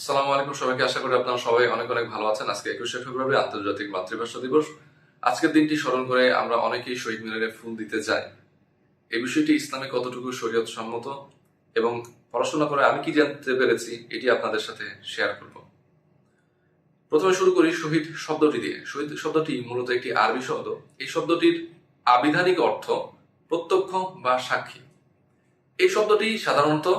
আসসালামু আলাইকুম সবাইকে। আশা করি আপনারা সবাই অনেক অনেক ভালো আছেন। আজকে 21শে ফেব্রুয়ারি আন্তর্জাতিক মাতৃভাষা দিবস। আজকের দিনটি স্মরণ করে আমরা অনেকেই শহীদ মিনারে ফুল দিতে যাই। এই বিষয়টি ইসলামে কতটুকু শরীয়ত সম্মত এবং পড়াশোনা করে আমি কি জানতে পেরেছি এটি আপনাদের সাথে শেয়ার করব। প্রথমে শুরু করি শহীদ শব্দটি দিয়ে। শহীদ শব্দটি মূলত একটি আরবি শব্দ। এই শব্দটির আবিধানিক অর্থ প্রত্যক্ষ বা সাক্ষী। এই শব্দটি সাধারণত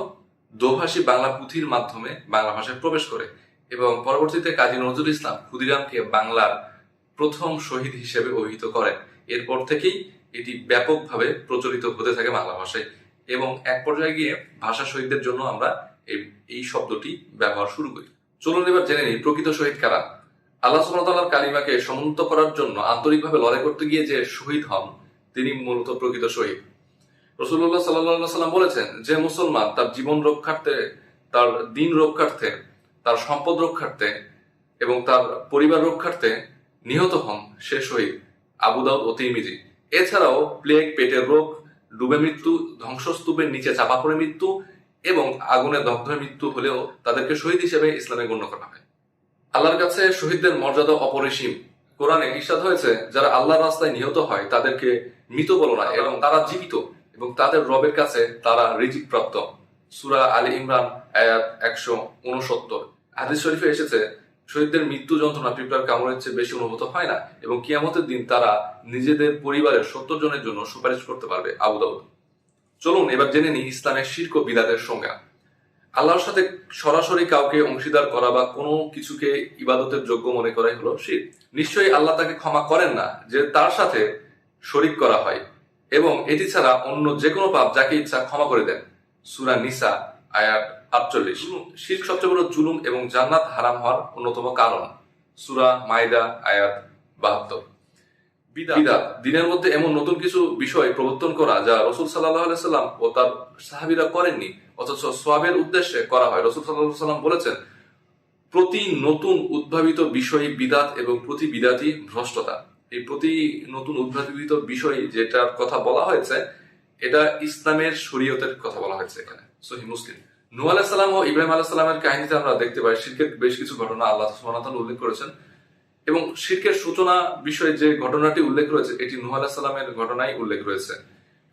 দোভাষী বাংলা পুঁথির মাধ্যমে বাংলা ভাষায় প্রবেশ করে এবং পরবর্তীতে কাজী নজরুল ইসলাম ক্ষুদিরামকে বাংলার প্রথম শহীদ হিসেবে অভিহিত করেন। এরপর থেকেই এটি ব্যাপকভাবে প্রচলিত হতে থাকে বাংলা ভাষায় এবং এক পর্যায়ে গিয়ে ভাষা শহীদদের জন্য আমরা এই শব্দটি ব্যবহার শুরু করি। চলুন এবার জেনে নিই প্রকৃত শহীদ কারা। আল্লাহ সুবহানাহু ওয়া তাআলার কালিমাকে সমুন্নত করার জন্য আন্তরিকভাবে লড়াই করতে গিয়ে যে শহীদ হন তিনি মূলত প্রকৃত শহীদ। রাসূলুল্লাহ সাল্লাল্লাহু আলাইহি ওয়াসাল্লাম বলেছেন, যে মুসলমান তার জীবন রক্ষার্থে, তার দিন রক্ষার্থে, তার সম্পদ রক্ষার্থে এবং তার পরিবার রক্ষার্থে নিহত হন সে শহীদ। আবু দাউদ ও তিরমিজি। এছাড়াও প্লেগ, পেটের রোগ, ডুবে মৃত্যু, ধ্বংসস্তূপের নিচে চাপা পড়ে মৃত্যু এবং আগুনে দগ্ধ মৃত্যু হলেও তাদেরকে শহীদ হিসেবে ইসলামে গণ্য করা হয়। আল্লাহর কাছে শহীদদের মর্যাদা অপরিসীম। কোরআনে ইরশাদ হয়েছে, যারা আল্লাহর রাস্তায় নিহত হয় তাদেরকে মৃত বলো না, এবং তারা জীবিত এবং তাদের রবের কাছে তারা রিজিক প্রাপ্ত। সূরা আলী ইমরান আয়াত 169। হাদিস শরীফে এসেছে, শহীদদের মৃত্যু যন্ত্রণা পিঁপড়ার কামড়ের চেয়ে বেশি অনুভূত হয় না এবং কিয়ামতের দিন তারা নিজেদের পরিবারের 70 জনের জন্য সুপারিশ করতে পারবে। আবু দাউদ। চলুন এবার জেনে নিই ইসলামের শিরক ও বিদআতের সংজ্ঞা। আল্লাহর সাথে সরাসরি কাউকে অংশীদার করা বা কোনো কিছুকে ইবাদতের যোগ্য মনে করাই হলো শিরক। নিশ্চয়ই আল্লাহ তাকে ক্ষমা করেন না যে তার সাথে শরীক করা হয় এবং এটি ছাড়া অন্য যে কোনো পাপ যাকে ইচ্ছা ক্ষমা করে দেন। সূরা নিসা আয়াত 48। শিরক সবচেয়ে বড় জুলুম এবং জান্নাত হারাম হওয়ার অন্যতম কারণ। সূরা মাইদা আয়াত 72। বিদআত দিনের মধ্যে এমন নতুন কিছু বিষয় প্রবর্তন করা যা রাসূল সাল্লাল্লাহু আলাইহি সাল্লাম ও তার সাহাবীরা করেননি অথচ সওয়াবের উদ্দেশ্যে করা হয়। রাসূল সাল্লাল্লাহু আলাইহি সাল্লাম বলেছেন, প্রতি নতুন উদ্ভাবিত বিষয় বিদআত এবং প্রতি বিদআতই ভ্রষ্টতা। এই প্রতি নতুন উদ্ভাবিত বিষয় যেটার কথা বলা হয়েছে এটা ইসলামের শরীয়তের কথা বলা হয়েছে এখানে। সহিহ মুসলিম। নূহ আলাইহিস সালাম ও ইব্রাহিম আলাইহিস সালামের কাহিনীতে আমরা দেখতে পাই শিরকের বেশ কিছু ঘটনা আল্লাহ সুবহানাহু ওয়া তাআলা উল্লেখ করেছেন এবং শিরকের সূচনা বিষয়ে যে ঘটনাটি উল্লেখ রয়েছে এটি নূহ আলাইহিস সালামের ঘটনাই উল্লেখ রয়েছে।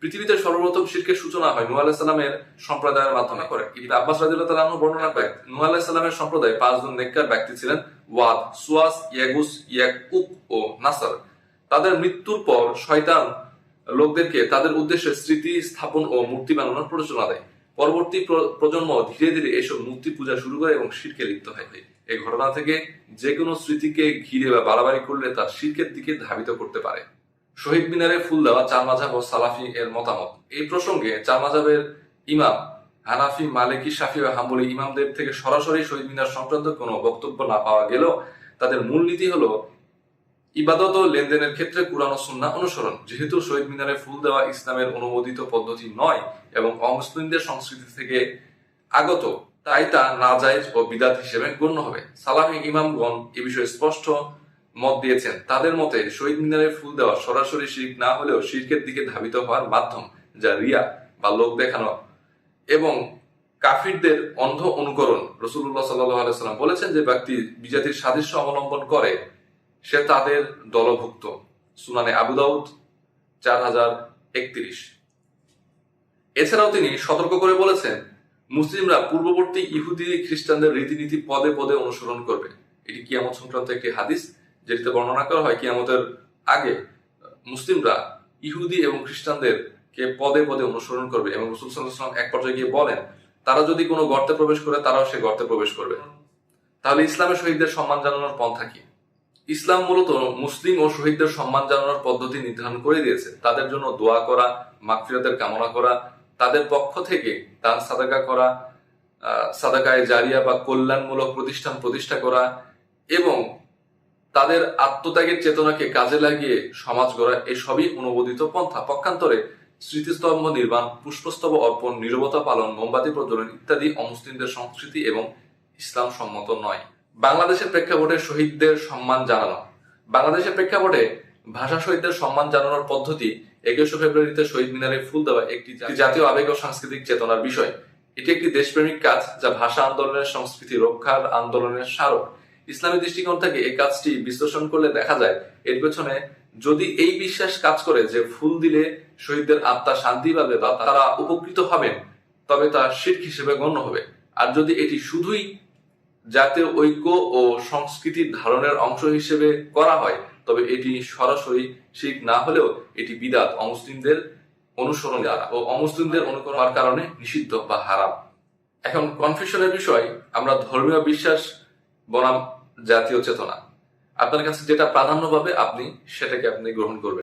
পৃথিবীতে সর্বপ্রথম শিরকের সূচনা হয় নূহ আলাইহিস সালামের সম্প্রদায়ের মাধ্যমে করে। ইবনে আব্বাস রাদিয়াল্লাহু তাআলা আনহু বর্ণনা করেন, নূহ আলাইহিস সালামের সম্প্রদায় 5 জন নেককার ব্যক্তি ছিলেন, ওয়াদ, সুয়াস, ইয়াগুস, ইয়াকুব ও নাসর। তাদের মৃত্যুর পর শয়তান লোকদেরকে তাদের উদ্দেশ্যে স্মৃতি স্থাপন ও মূর্তি বানানোর প্ররোচনা দেয়। পরবর্তী প্রজন্ম ধীরে ধীরে এসব মূর্তি পূজা শুরু করে এবং শিরকে লিপ্ত হয়। এই ঘটনা থেকে যে কোনো স্মৃতিকে ঘিরে বা বাড়াবাড়ি করলে তা শিরকের দিকে ধাবিত করতে পারে। শহীদ মিনারে ফুল দেওয়া চার মাযহাব ও সালাফি এর মতামত। এই প্রসঙ্গে চার মাযহাবের ইমাম হানাফি, মালিকি, শাফি ও হাম্বলি ইমামদের থেকে সরাসরি শহীদ মিনার সংক্রান্ত কোনো বক্তব্য না পাওয়া গেলেও তাদের মূলনীতি হলো ইবাদত ও লেনদেনের ক্ষেত্রে কুরআন ও সুন্নাহ অনুসরণ। যেহেতু শহীদ মিনারে ফুল দেওয়া ইসলামের অনুমোদিত পদ্ধতি নয় এবং অমুসলিমদের সংস্কৃতি থেকে আগত, তাই তা নাজায়েজ ও বিদআত হিসেবে গণ্য হবে। সালাফি ইমামগণ এ বিষয়ে স্পষ্ট মত দিয়েছেন। তাদের মতে শহীদ মিনারে ফুল দেওয়া সরাসরি শিরক না হলেও শিরকের দিকে ধাবিত হওয়ার মাধ্যম, যা রিয়া বা লোক দেখানো এবং কাফিরদের অন্ধ অনুকরণ। রাসূলুল্লাহ সাল্লাল্লাহু আলাইহি ওয়াসাল্লাম বলেছেন, যে ব্যক্তি বিজাতির সাদৃশ্য অবলম্বন করে সে তাদের দলভুক্ত। সুনানে আবু দাউদ 4031। এছাড়াও তিনি সতর্ক করে বলেছেন, মুসলিমরা পূর্ববর্তী ইহুদি খ্রিস্টানদের রীতিনীতি পদে পদে অনুসরণ করবে। এটি কিয়ামত সংক্রান্ত একটি হাদিস, যেটিতে বর্ণনা করা হয় কিয়ামতের আগে মুসলিমরা ইহুদি এবং খ্রিস্টানদেরকে পদে পদে অনুসরণ করবে এবং রাসূল সাল্লাল্লাহু আলাইহি ওয়াসাল্লাম এক পর্যায়ে গিয়ে বলেন, তারা যদি কোনো গর্তে প্রবেশ করে তারাও সে গর্তে প্রবেশ করবে। তাহলে ইসলামের শহীদদের সম্মান জানানোর পন্থা কি? ইসলাম মূলত মুসলিম ও শহীদদের সম্মান জানানোর পদ্ধতি নির্ধারণ করে দিয়েছে। তাদের জন্য দোয়া করা, মাগফিরাতের কামনা করা, তাদের পক্ষ থেকে দান সাদাকা করা, সাদাকায়ে জারিয়া বা কল্যাণমূলক প্রতিষ্ঠান প্রতিষ্ঠা করা এবং তাদের আত্মত্যাগের চেতনাকে কাজে লাগিয়ে সমাজ গড়া, এসবই অনুমোদিত পন্থা। পক্ষান্তরে স্মৃতিস্তম্ভ নির্মাণ, পুষ্পস্তবক অর্পণ, নীরবতা পালন, মোমবাতি প্রজ্বলন ইত্যাদি অমুসলিমদের সংস্কৃতি এবং ইসলাম সম্মত নয়। বাংলাদেশের প্রেক্ষাপটে শহীদদের সম্মান জানানো। বাংলাদেশের প্রেক্ষাপটে ভাষা শহীদদের সম্মান জানানোর পদ্ধতি 21শে ফেব্রুয়ারিতে শহীদ মিনারে ফুল দেওয়া একটি জাতীয় আবেগ ও সাংস্কৃতিক চেতনার বিষয়। এটি একটি দেশপ্রেমিক কাজ যা ভাষা আন্দোলনের সংস্কৃতি রক্ষার আন্দোলনের স্মারক। ইসলামী দৃষ্টিকোণ থেকে এই কাজটি বিশ্লেষণ করলে দেখা যায় এর পেছনে যদি এই বিশ্বাস কাজ করে যে ফুল দিলে শহীদদের আত্মা শান্তি পাবে বা তারা উপকৃত হবেন, তবে তা শিরক হিসেবে গণ্য হবে। আর যদি এটি শুধুই জাতীয় ঐক্য ও সংস্কৃতির ধারণের অংশ হিসেবে করা হয়, তবে এটি সরাসরি শিরক না হলেও এটি বিদআত, অমুসলিমদের অনুসরণ ও অমুসলিমদের অনুকরণের কারণে নিষিদ্ধ বা হারাম। এখন কনফিউশনের বিষয়, আমরা ধর্মীয় বিশ্বাস বনাম জাতীয় চেতনা, আপনার কাছে যেটা প্রাধান্য পাবে আপনি সেটাকে গ্রহণ করবেন।